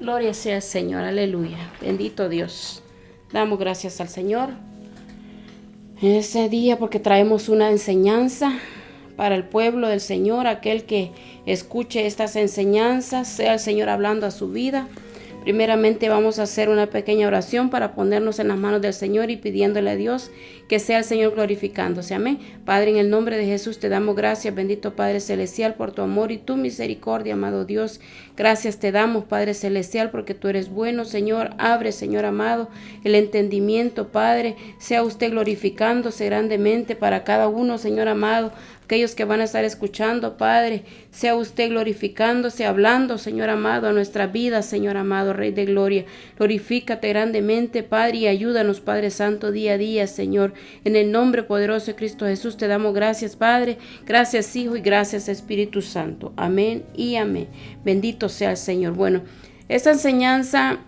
Gloria sea al Señor, aleluya. Bendito Dios. Damos gracias al Señor en este día porque traemos una enseñanza para el pueblo del Señor. Aquel que escuche estas enseñanzas, sea el Señor hablando a su vida. Primeramente vamos a hacer una pequeña oración para ponernos en las manos del Señor y pidiéndole a Dios que sea el Señor glorificándose. Amén. Padre, en el nombre de Jesús te damos gracias, bendito Padre Celestial, por tu amor y tu misericordia, amado Dios. Gracias te damos, Padre Celestial, porque tú eres bueno, Señor. Abre, Señor amado, el entendimiento, Padre. Sea usted glorificándose grandemente para cada uno, Señor amado. Aquellos que van a estar escuchando, Padre, sea usted glorificándose, hablando, Señor amado, a nuestra vida, Señor amado, Rey de Gloria. Glorifícate grandemente, Padre, y ayúdanos, Padre Santo, día a día, Señor. En el nombre poderoso de Cristo Jesús te damos gracias, Padre, gracias, Hijo, y gracias, Espíritu Santo. Amén y amén. Bendito sea el Señor. Bueno, esta enseñanza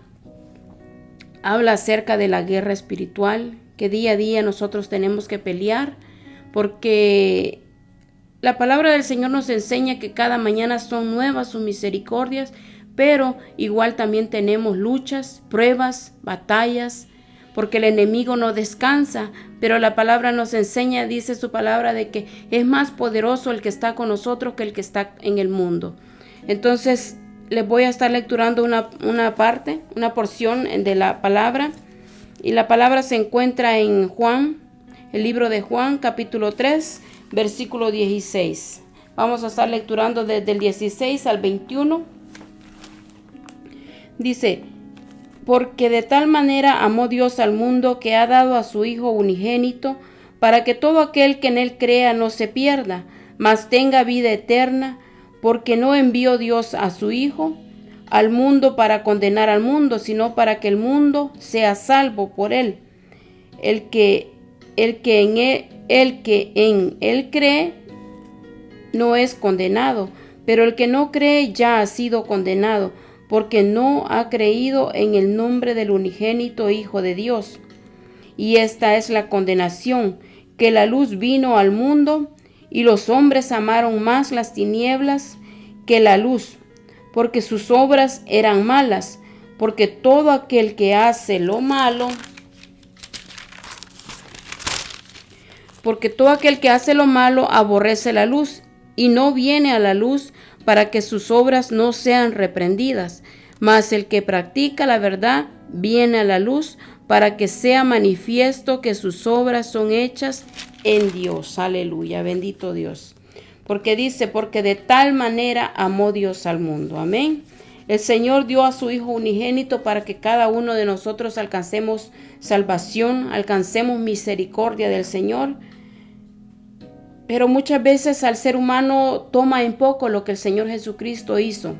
habla acerca de la guerra espiritual que día a día nosotros tenemos que pelear, porque la palabra del Señor nos enseña que cada mañana son nuevas sus misericordias, pero igual también tenemos luchas, pruebas, batallas, porque el enemigo no descansa, pero la palabra nos enseña, dice su palabra, de que es más poderoso el que está con nosotros que el que está en el mundo. Entonces, les voy a estar lecturando una parte, una porción de la palabra, y la palabra se encuentra en Juan, el libro de Juan, capítulo 3, versículo 16. Vamos a estar lecturando desde el 16 al 21. Dice: porque de tal manera amó Dios al mundo que ha dado a su Hijo unigénito, para que todo aquel que en él crea no se pierda, mas tenga vida eterna, porque no envió Dios a su Hijo al mundo para condenar al mundo, sino para que el mundo sea salvo por él. El que en él cree no es condenado, pero el que no cree ya ha sido condenado, porque no ha creído en el nombre del unigénito Hijo de Dios. Y esta es la condenación, que la luz vino al mundo, y los hombres amaron más las tinieblas que la luz, porque sus obras eran malas, porque todo aquel que hace lo malo, aborrece la luz, y no viene a la luz para que sus obras no sean reprendidas. Mas el que practica la verdad viene a la luz para que sea manifiesto que sus obras son hechas en Dios. Aleluya, bendito Dios. Porque dice, porque de tal manera amó Dios al mundo. Amén. El Señor dio a su Hijo unigénito para que cada uno de nosotros alcancemos salvación, alcancemos misericordia del Señor. Pero muchas veces al ser humano toma en poco lo que el Señor Jesucristo hizo.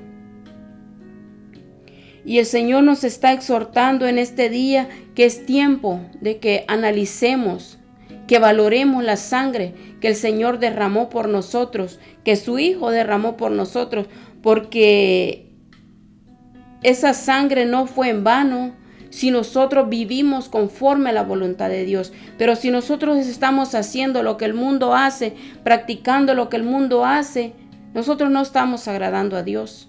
Y el Señor nos está exhortando en este día que es tiempo de que analicemos, que valoremos la sangre que el Señor derramó por nosotros, que su Hijo derramó por nosotros, porque esa sangre no fue en vano. Si nosotros vivimos conforme a la voluntad de Dios, pero si nosotros estamos haciendo lo que el mundo hace, practicando lo que el mundo hace, nosotros no estamos agradando a Dios.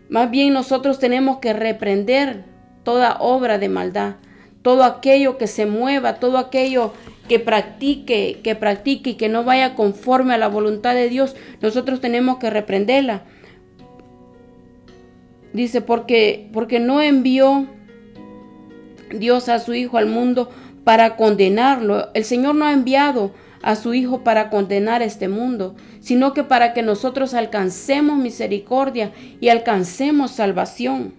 Más bien nosotros tenemos que reprender toda obra de maldad, todo aquello que se mueva, todo aquello que practique y que no vaya conforme a la voluntad de Dios, nosotros tenemos que reprenderla. Dice, porque no envió Dios a su Hijo al mundo para condenarlo. El Señor no ha enviado a su Hijo para condenar este mundo, sino que para que nosotros alcancemos misericordia y alcancemos salvación.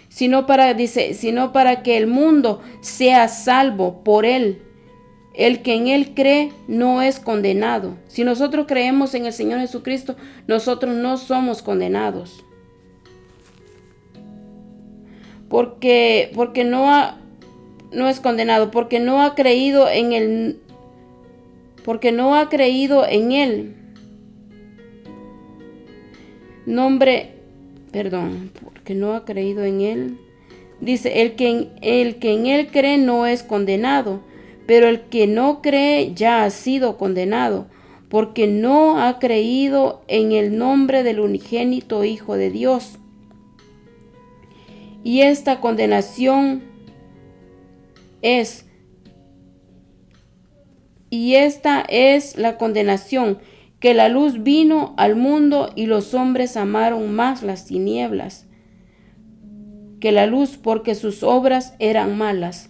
Sino para que el mundo sea salvo por él. El que en él cree no es condenado. Si nosotros creemos en el Señor Jesucristo, nosotros no somos condenados. Porque no es condenado, porque no ha creído en él. Porque no ha creído en él. Porque no ha creído en él. Dice, el que en él cree no es condenado, pero el que no cree ya ha sido condenado, porque no ha creído en el nombre del unigénito Hijo de Dios. Y esta condenación es, y esta es la condenación, que la luz vino al mundo y los hombres amaron más las tinieblas que la luz, porque sus obras eran malas.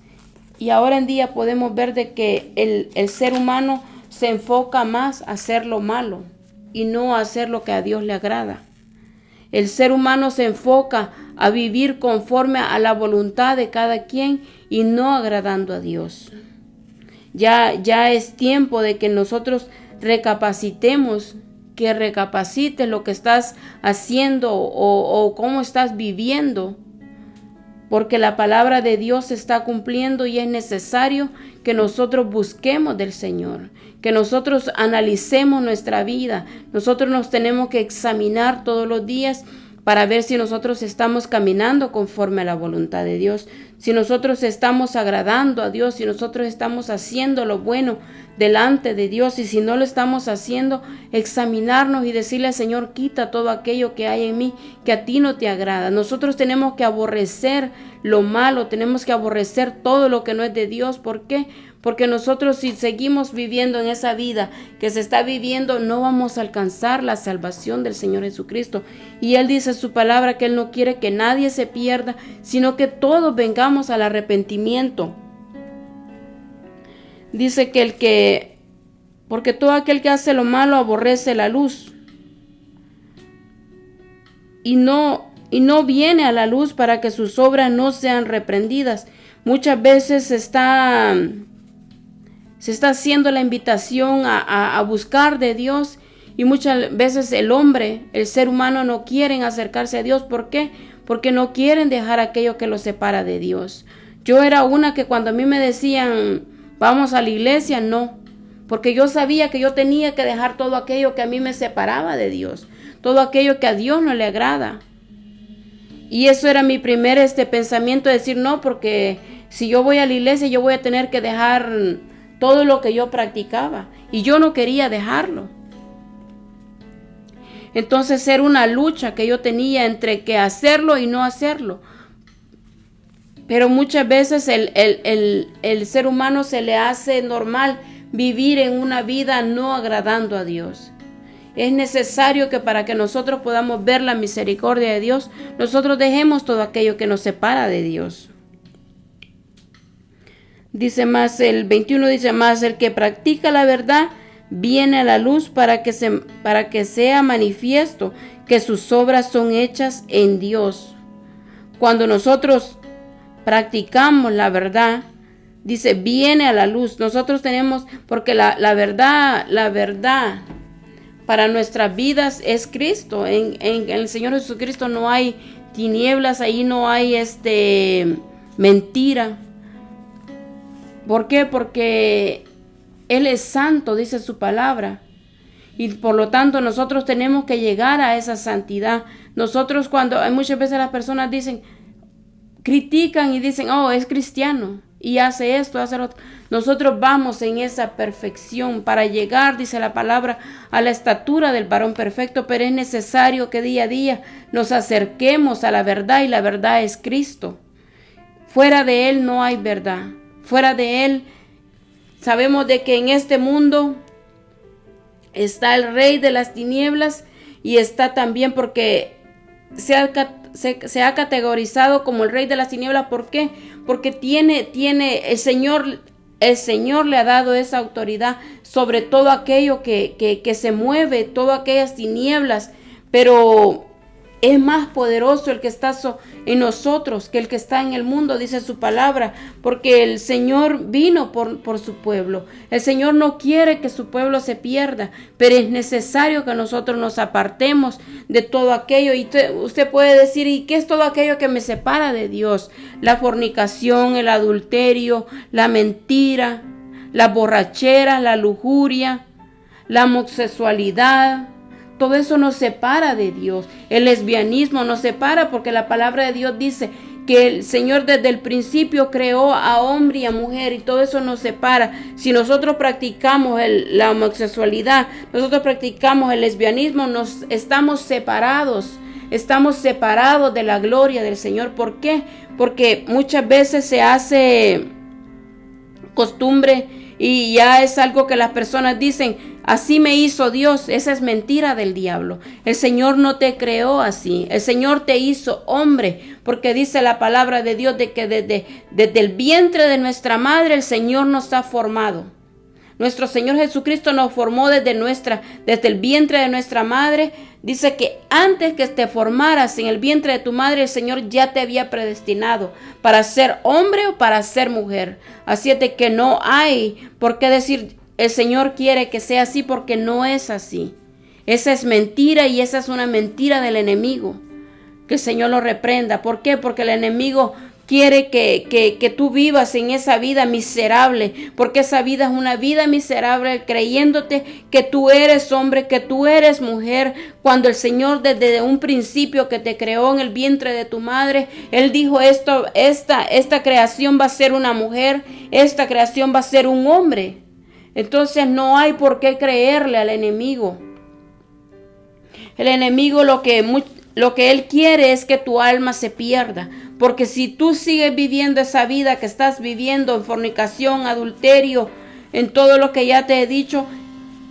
Y ahora en día podemos ver de que el ser humano se enfoca más a hacer lo malo y no a hacer lo que a Dios le agrada. El ser humano se enfoca a vivir conforme a la voluntad de cada quien y no agradando a Dios. Ya es tiempo de que nosotros recapacitemos, que recapacites lo que estás haciendo o cómo estás viviendo, porque la palabra de Dios se está cumpliendo y es necesario que nosotros busquemos del Señor, que nosotros analicemos nuestra vida. Nosotros nos tenemos que examinar todos los días para ver si nosotros estamos caminando conforme a la voluntad de Dios, si nosotros estamos agradando a Dios, si nosotros estamos haciendo lo bueno delante de Dios, y si no lo estamos haciendo, examinarnos y decirle al Señor, quita todo aquello que hay en mí que a ti no te agrada. Nosotros tenemos que aborrecer lo malo, tenemos que aborrecer todo lo que no es de Dios. ¿Por qué? Porque nosotros, si seguimos viviendo en esa vida que se está viviendo, no vamos a alcanzar la salvación del Señor Jesucristo. Y Él dice en su palabra que Él no quiere que nadie se pierda, sino que todos vengamos al arrepentimiento. Dice porque todo aquel que hace lo malo aborrece la luz y no viene a la luz para que sus obras no sean reprendidas. Muchas veces se está haciendo la invitación a buscar de Dios, y muchas veces el ser humano no quieren acercarse a Dios. ¿Por qué? Porque no quieren dejar aquello que los separa de Dios. Yo era una que cuando a mí me decían, vamos a la iglesia, no, porque yo sabía que yo tenía que dejar todo aquello que a mí me separaba de Dios, todo aquello que a Dios no le agrada. Y eso era mi primer pensamiento, de decir, no, porque si yo voy a la iglesia, yo voy a tener que dejar todo lo que yo practicaba, y yo no quería dejarlo. Entonces era una lucha que yo tenía entre que hacerlo y no hacerlo. Pero muchas veces el ser humano se le hace normal vivir en una vida no agradando a Dios. Es necesario que para que nosotros podamos ver la misericordia de Dios, nosotros dejemos todo aquello que nos separa de Dios. Dice más, el 21 dice más, el que practica la verdad viene a la luz para que sea manifiesto que sus obras son hechas en Dios. Cuando nosotros practicamos la verdad, dice, viene a la luz. Nosotros tenemos, porque la verdad para nuestras vidas es Cristo. En el Señor Jesucristo no hay tinieblas, ahí no hay mentira. ¿Por qué? Porque Él es santo, dice su palabra. Y por lo tanto nosotros tenemos que llegar a esa santidad. Nosotros muchas veces las personas critican y dicen, oh, es cristiano y hace esto, hace lo otro. Nosotros vamos en esa perfección para llegar, dice la palabra, a la estatura del varón perfecto, pero es necesario que día a día nos acerquemos a la verdad, y la verdad es Cristo. Fuera de Él no hay verdad. Fuera de Él, sabemos de que en este mundo está el rey de las tinieblas, y está también porque se ha categorizado como el rey de las tinieblas. ¿Por qué? Porque tiene el Señor le ha dado esa autoridad sobre todo aquello que se mueve, todas aquellas tinieblas, pero es más poderoso el que está en nosotros que el que está en el mundo, dice su palabra, porque el Señor vino por su pueblo. El Señor no quiere que su pueblo se pierda, pero es necesario que nosotros nos apartemos de todo aquello. Y usted puede decir, ¿y qué es todo aquello que me separa de Dios? La fornicación, el adulterio, la mentira, la borrachera, la lujuria, la homosexualidad. Todo eso nos separa de Dios. El lesbianismo nos separa, porque la palabra de Dios dice que el Señor desde el principio creó a hombre y a mujer, y todo eso nos separa. Si nosotros practicamos la homosexualidad, nosotros practicamos el lesbianismo, nos estamos separados. estamos separados de la gloria del Señor. ¿Por qué? Porque muchas veces se hace costumbre y ya es algo que las personas dicen, así me hizo Dios. Esa es mentira del diablo. El Señor no te creó así. El Señor te hizo hombre, porque dice la palabra de Dios de que desde el vientre de nuestra madre el Señor nos ha formado. Nuestro Señor Jesucristo nos formó desde el vientre de nuestra madre. Dice que antes que te formaras en el vientre de tu madre, el Señor ya te había predestinado para ser hombre o para ser mujer. Así es de que no hay por qué decir, el Señor quiere que sea así, porque no es así. Esa es mentira y esa es una mentira del enemigo. Que el Señor lo reprenda. ¿Por qué? Porque el enemigo quiere que tú vivas en esa vida miserable, porque esa vida es una vida miserable, creyéndote que tú eres hombre, que tú eres mujer, cuando el Señor desde un principio que te creó en el vientre de tu madre, Él dijo esta creación va a ser una mujer, esta creación va a ser un hombre. Entonces no hay por qué creerle al enemigo. El enemigo lo que él quiere es que tu alma se pierda. Porque si tú sigues viviendo esa vida que estás viviendo en fornicación, adulterio, en todo lo que ya te he dicho,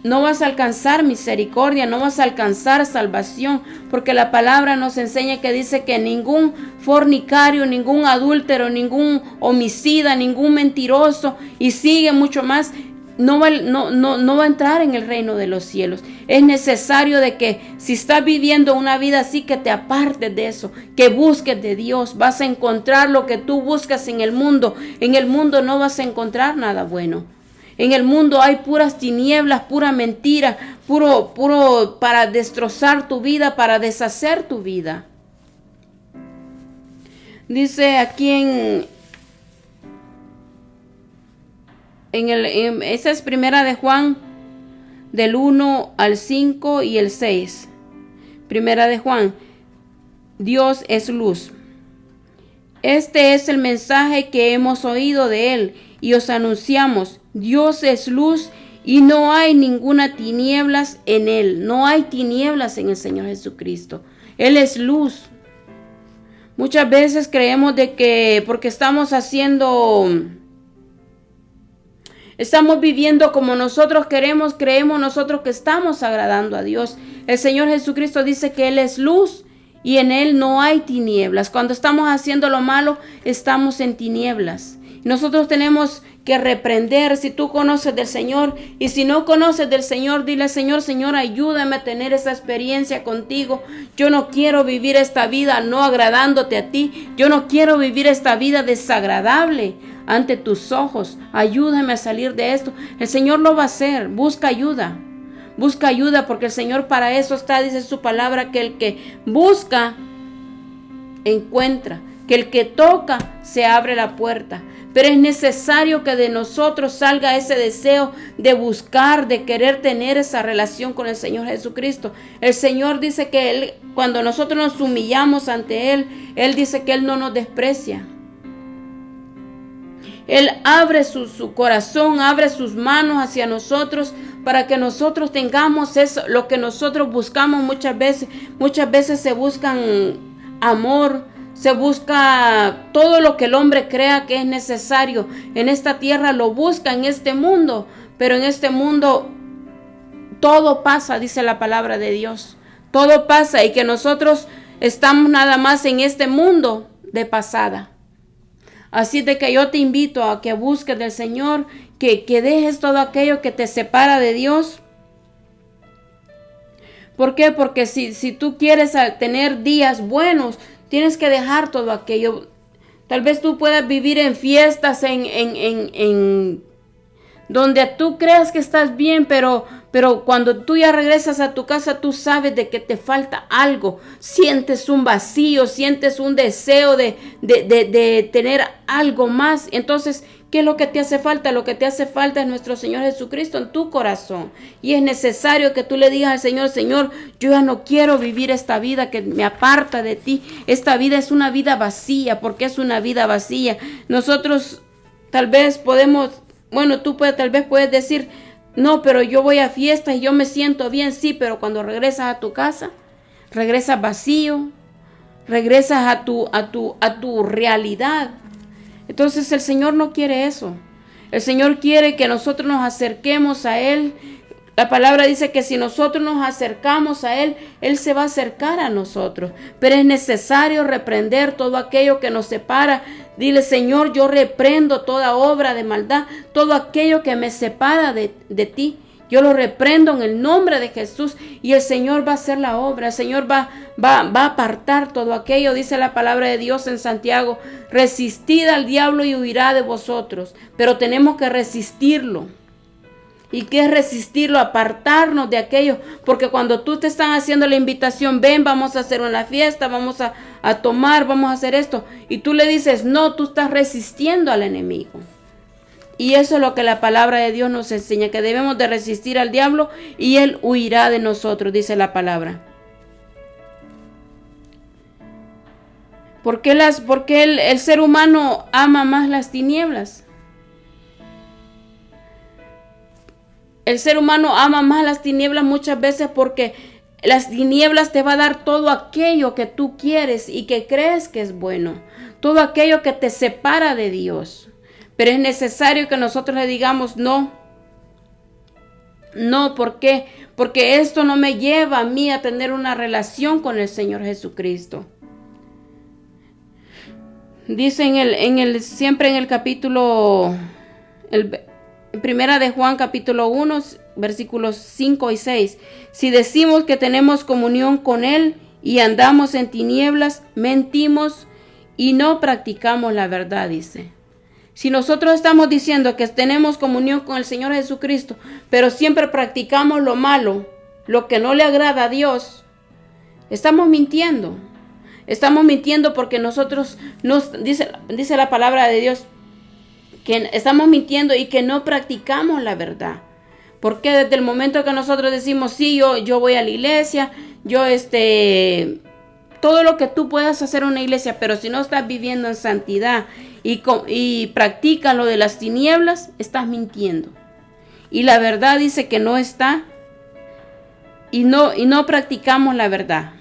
no vas a alcanzar misericordia, no vas a alcanzar salvación. Porque la palabra nos enseña que dice que ningún fornicario, ningún adúltero, ningún homicida, ningún mentiroso, y sigue mucho más, no va a entrar en el reino de los cielos. Es necesario de que si estás viviendo una vida así, que te apartes de eso, que busques de Dios. Vas a encontrar lo que tú buscas en el mundo. En el mundo no vas a encontrar nada bueno. En el mundo hay puras tinieblas, pura mentira, puro para destrozar tu vida, para deshacer tu vida. Dice aquí esa es primera de Juan, del 1 al 5 y el 6. Primera de Juan, Dios es luz. Este es el mensaje que hemos oído de Él y os anunciamos. Dios es luz y no hay ninguna tinieblas en Él. No hay tinieblas en el Señor Jesucristo. Él es luz. Muchas veces creemos de que porque estamos viviendo como nosotros queremos, creemos nosotros que estamos agradando a Dios. El Señor Jesucristo dice que Él es luz y en Él no hay tinieblas. Cuando estamos haciendo lo malo, estamos en tinieblas. Nosotros tenemos que reprender. Si tú conoces del Señor y si no conoces del Señor, dile: Señor, ayúdame a tener esa experiencia contigo. Yo no quiero vivir esta vida no agradándote a ti. Yo no quiero vivir esta vida desagradable ante tus ojos. Ayúdame a salir de esto. El Señor lo va a hacer. Busca ayuda. Busca ayuda, porque el Señor para eso está. Dice su palabra que el que busca, encuentra. Que el que toca, se abre la puerta. Pero es necesario que de nosotros salga ese deseo de buscar, de querer tener esa relación con el Señor Jesucristo. El Señor dice que Él, cuando nosotros nos humillamos ante Él, Él dice que Él no nos desprecia. Él abre su corazón, abre sus manos hacia nosotros para que nosotros tengamos eso, lo que nosotros buscamos muchas veces. Muchas veces se buscan amor, se busca todo lo que el hombre crea que es necesario. En esta tierra lo busca, en este mundo, pero en este mundo todo pasa, dice la palabra de Dios. Todo pasa y que nosotros estamos nada más en este mundo de pasada. Así de que yo te invito a que busques del Señor, que dejes todo aquello que te separa de Dios. ¿Por qué? Porque si tú quieres tener días buenos, tienes que dejar todo aquello. Tal vez tú puedas vivir en fiestas, en donde tú creas que estás bien, pero cuando tú ya regresas a tu casa, tú sabes de que te falta algo. Sientes un vacío, sientes un deseo de tener algo más. Entonces, ¿qué es lo que te hace falta? Lo que te hace falta es nuestro Señor Jesucristo en tu corazón. Y es necesario que tú le digas al Señor: Señor, yo ya no quiero vivir esta vida que me aparta de ti. Esta vida es una vida vacía. ¿Por qué es una vida vacía? Nosotros tal vez podemos... Bueno, tal vez puedes decir: no, pero yo voy a fiestas y yo me siento bien. Sí, pero cuando regresas a tu casa, regresas vacío, regresas a tu realidad. Entonces el Señor no quiere eso. El Señor quiere que nosotros nos acerquemos a Él. La palabra dice que si nosotros nos acercamos a Él, Él se va a acercar a nosotros. Pero es necesario reprender todo aquello que nos separa. Dile, Señor, yo reprendo toda obra de maldad, todo aquello que me separa de ti. Yo lo reprendo en el nombre de Jesús y el Señor va a hacer la obra. El Señor va a apartar todo aquello. Dice la palabra de Dios en Santiago, resistid al diablo y huirá de vosotros. Pero tenemos que resistirlo. ¿Y qué es resistirlo? Apartarnos de aquello. Porque cuando tú te están haciendo la invitación, ven, vamos a hacer una fiesta, vamos a tomar, vamos a hacer esto. Y tú le dices, no, tú estás resistiendo al enemigo. Y eso es lo que la palabra de Dios nos enseña, que debemos de resistir al diablo y él huirá de nosotros, dice la palabra. ¿Por qué el ser humano ama más las tinieblas? El ser humano ama más las tinieblas muchas veces porque las tinieblas te va a dar todo aquello que tú quieres y que crees que es bueno. Todo aquello que te separa de Dios. Pero es necesario que nosotros le digamos no. No, ¿por qué? Porque esto no me lleva a mí a tener una relación con el Señor Jesucristo. Dice siempre en el capítulo, primera de Juan capítulo 1, versículos 5 y 6. Si decimos que tenemos comunión con Él y andamos en tinieblas, mentimos y no practicamos la verdad, dice. Si nosotros estamos diciendo que tenemos comunión con el Señor Jesucristo, pero siempre practicamos lo malo, lo que no le agrada a Dios, estamos mintiendo. Estamos mintiendo porque nosotros dice la palabra de Dios que estamos mintiendo y que no practicamos la verdad. Porque desde el momento que nosotros decimos, sí, yo voy a la iglesia, todo lo que tú puedas hacer en una iglesia, pero si no estás viviendo en santidad y practicas lo de las tinieblas, estás mintiendo. Y la verdad dice que no está y no practicamos la verdad.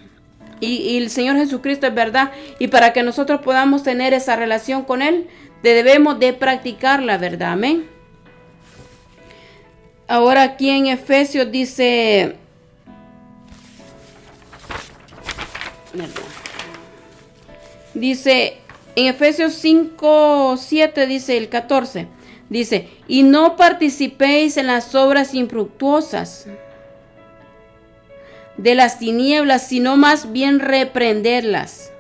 Y el Señor Jesucristo es verdad. Y para que nosotros podamos tener esa relación con Él, debemos de practicar la verdad. Amén. Ahora aquí en Efesios dice... Dice, en Efesios 5, 7, dice el 14, dice, y no participéis en las obras infructuosas de las tinieblas, sino más bien reprenderlas.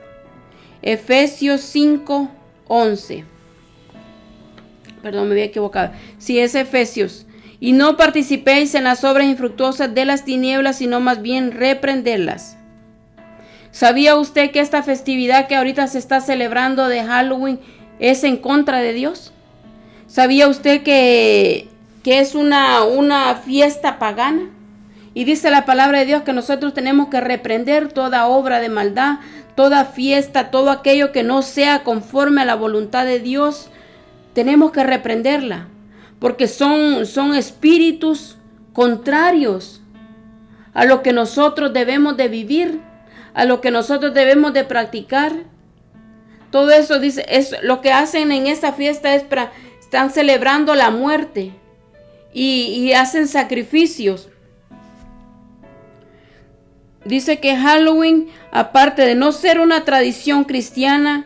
Efesios 5, 11. Perdón, me había equivocado. Sí, es Efesios. Y no participéis en las obras infructuosas de las tinieblas, sino más bien reprenderlas. ¿Sabía usted que esta festividad que ahorita se está celebrando de Halloween es en contra de Dios? ¿Sabía usted que es una fiesta pagana? Y dice la palabra de Dios que nosotros tenemos que reprender toda obra de maldad, toda fiesta, todo aquello que no sea conforme a la voluntad de Dios. Tenemos que reprenderla, porque son espíritus contrarios a lo que nosotros debemos de vivir, a lo que nosotros debemos de practicar. Todo eso dice, es lo que hacen en esta fiesta están celebrando la muerte y hacen sacrificios. Dice que Halloween, aparte de no ser una tradición cristiana,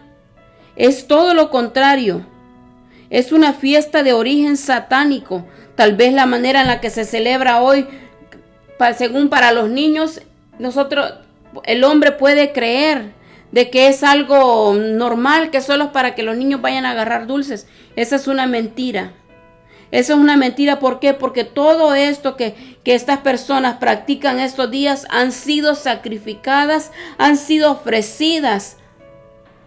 es todo lo contrario. Es una fiesta de origen satánico. Tal vez la manera en la que se celebra hoy, según para los niños, el hombre puede creer de que es algo normal, que solo es para que los niños vayan a agarrar dulces. Esa es una mentira. Eso es una mentira. ¿Por qué? Porque todo esto que estas personas practican estos días han sido sacrificadas, han sido ofrecidas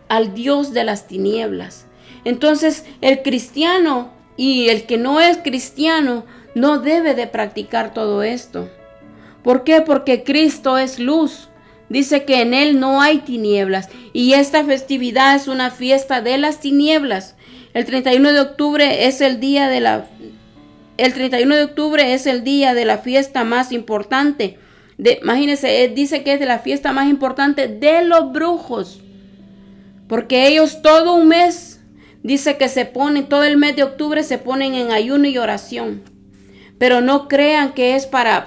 al Dios de las tinieblas. Entonces, el cristiano y el que no es cristiano no debe de practicar todo esto. ¿Por qué? Porque Cristo es luz. Dice que en Él no hay tinieblas. Y esta festividad es una fiesta de las tinieblas. El 31 de octubre es el día de la fiesta más importante Imagínense, dice que es de la fiesta más importante de los brujos. Porque ellos todo un mes, dice que se ponen, todo el mes de octubre se ponen en ayuno y oración. Pero no crean que es para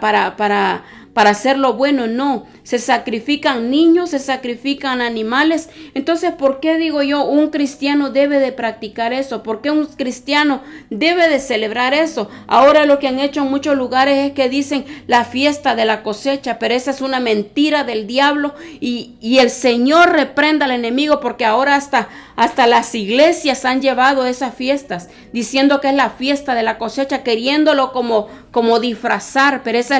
hacer lo bueno, no. Se sacrifican niños, se sacrifican animales. Entonces, ¿por qué digo yo, un cristiano debe de practicar eso? ¿Por qué un cristiano debe de celebrar eso? Ahora lo que han hecho en muchos lugares es que dicen la fiesta de la cosecha, pero esa es una mentira del diablo y el Señor reprenda al enemigo, porque ahora hasta las iglesias han llevado esas fiestas, diciendo que es la fiesta de la cosecha, queriéndolo como disfrazar, pero esa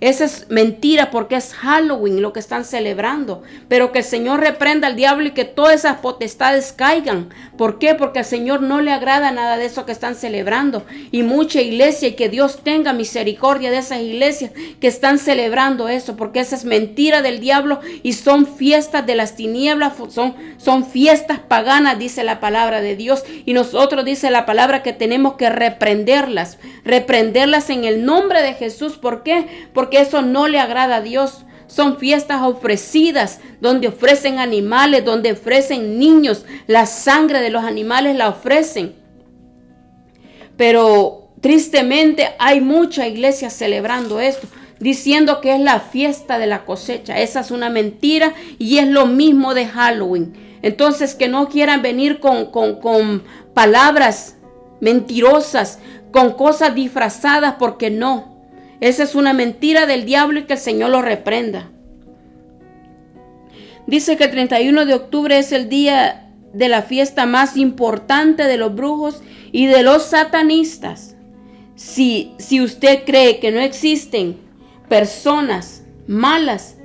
es mentira, porque es Halloween lo que están celebrando. Pero que el Señor reprenda al diablo y que todas esas potestades caigan. ¿Por qué? Porque al Señor no le agrada nada de eso que están celebrando. Y mucha iglesia, y que Dios tenga misericordia de esas iglesias que están celebrando eso, porque esa es mentira del diablo y son fiestas de las tinieblas, son fiestas paganas, dice la palabra de Dios. Y nosotros, dice la palabra, que tenemos que reprenderlas en el nombre de Jesús. ¿Por qué? Porque eso no le agrada a Dios. Son fiestas ofrecidas, donde ofrecen animales, donde ofrecen niños, la sangre de los animales la ofrecen. Pero tristemente hay mucha iglesia celebrando esto, diciendo que es la fiesta de la cosecha. Esa es una mentira y es lo mismo de Halloween. Entonces, que no quieran venir con palabras mentirosas, con cosas disfrazadas, porque no. Esa es una mentira del diablo y que el Señor lo reprenda. Dice que el 31 de octubre es el día de la fiesta más importante de los brujos y de los satanistas. Si usted cree que no existen personas malas,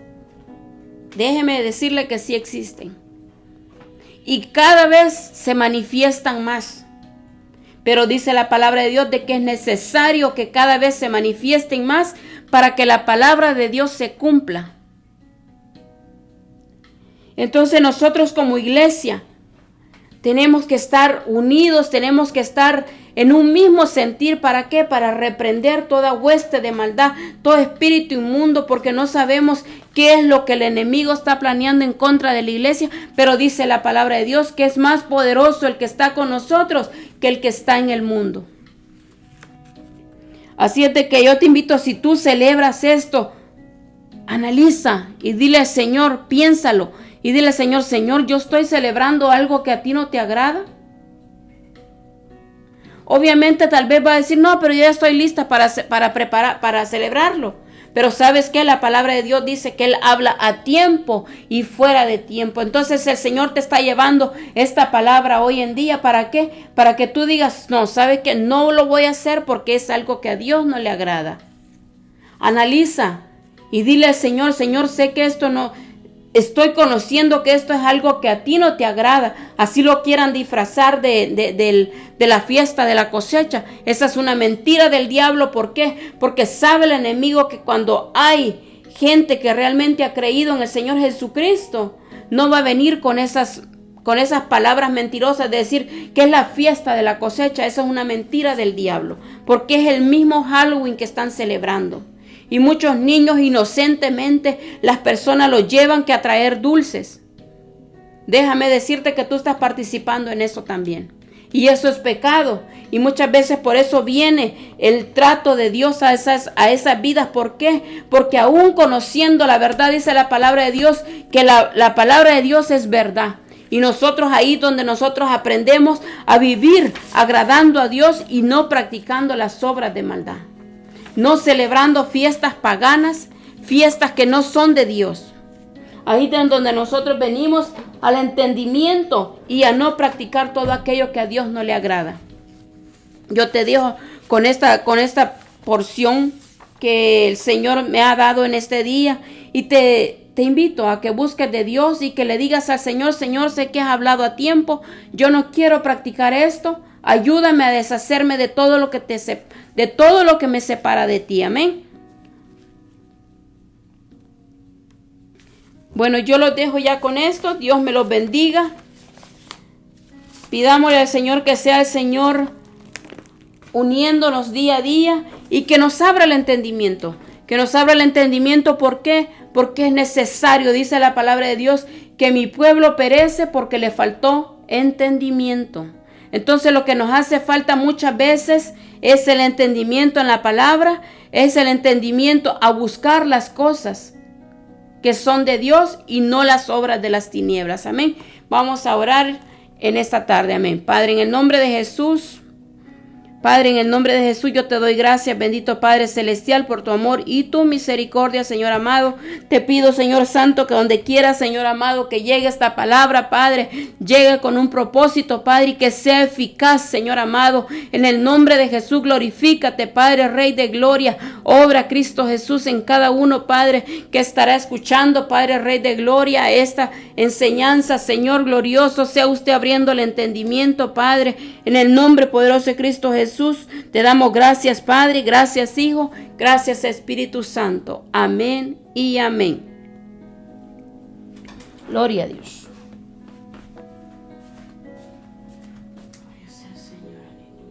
déjeme decirle que sí existen. Y cada vez se manifiestan más. Pero dice la palabra de Dios de que es necesario que cada vez se manifiesten más para que la palabra de Dios se cumpla. Entonces nosotros como iglesia tenemos que estar unidos, tenemos que estar en un mismo sentir. ¿Para qué? Para reprender toda hueste de maldad, todo espíritu inmundo, porque no sabemos qué es lo que el enemigo está planeando en contra de la iglesia. Pero dice la palabra de Dios que es más poderoso el que está con nosotros que el que está en el mundo. Así es de que yo te invito, si tú celebras esto, analiza y dile al Señor, piénsalo, y dile al Señor, Señor, yo estoy celebrando algo que a ti no te agrada. Obviamente tal vez va a decir, no, pero yo ya estoy lista para celebrarlo. Pero ¿sabes qué? La palabra de Dios dice que Él habla a tiempo y fuera de tiempo. Entonces el Señor te está llevando esta palabra hoy en día. ¿Para qué? Para que tú digas, no, ¿sabes qué? No lo voy a hacer porque es algo que a Dios no le agrada. Analiza y dile al Señor, Señor, sé que esto no... Estoy conociendo que esto es algo que a ti no te agrada. Así lo quieran disfrazar de la fiesta de la cosecha. Esa es una mentira del diablo. ¿Por qué? Porque sabe el enemigo que cuando hay gente que realmente ha creído en el Señor Jesucristo, no va a venir con esas palabras mentirosas de decir que es la fiesta de la cosecha. Esa es una mentira del diablo. Porque es el mismo Halloween que están celebrando. Y muchos niños inocentemente las personas los llevan que a traer dulces. Déjame decirte que tú estás participando en eso también. Y eso es pecado. Y muchas veces por eso viene el trato de Dios a esas vidas. ¿Por qué? Porque aún conociendo la verdad, dice la palabra de Dios, que la palabra de Dios es verdad. Y nosotros ahí donde nosotros aprendemos a vivir agradando a Dios y no practicando las obras de maldad. No celebrando fiestas paganas, fiestas que no son de Dios. Ahí es donde nosotros venimos al entendimiento y a no practicar todo aquello que a Dios no le agrada. Yo te digo con esta porción que el Señor me ha dado en este día y te invito a que busques de Dios y que le digas al Señor, Señor, sé que has hablado a tiempo, yo no quiero practicar esto, ayúdame a deshacerme de todo lo que me separa de ti, amén. Bueno, yo los dejo ya con esto, Dios me los bendiga. Pidámosle al Señor que sea el Señor uniéndonos día a día y que nos abra el entendimiento, que nos abra el entendimiento. ¿Por qué? Porque es necesario, dice la palabra de Dios, que mi pueblo perece porque le faltó entendimiento. Entonces lo que nos hace falta muchas veces es el entendimiento en la palabra, es el entendimiento a buscar las cosas que son de Dios y no las obras de las tinieblas. Amén. Vamos a orar en esta tarde. Amén. Padre, en el nombre de Jesús. Padre, en el nombre de Jesús yo te doy gracias, bendito Padre Celestial, por tu amor y tu misericordia, Señor amado. Te pido, Señor Santo, que donde quiera, Señor amado, que llegue esta palabra, Padre, llegue con un propósito, Padre, y que sea eficaz, Señor amado. En el nombre de Jesús, glorifícate, Padre, Rey de gloria. Obra Cristo Jesús en cada uno, Padre, que estará escuchando, Padre, Rey de gloria, esta enseñanza, Señor glorioso. Sea usted abriendo el entendimiento, Padre, en el nombre poderoso de Cristo Jesús. Te damos gracias, Padre, gracias, Hijo, gracias, Espíritu Santo. Amén y amén. Gloria a Dios.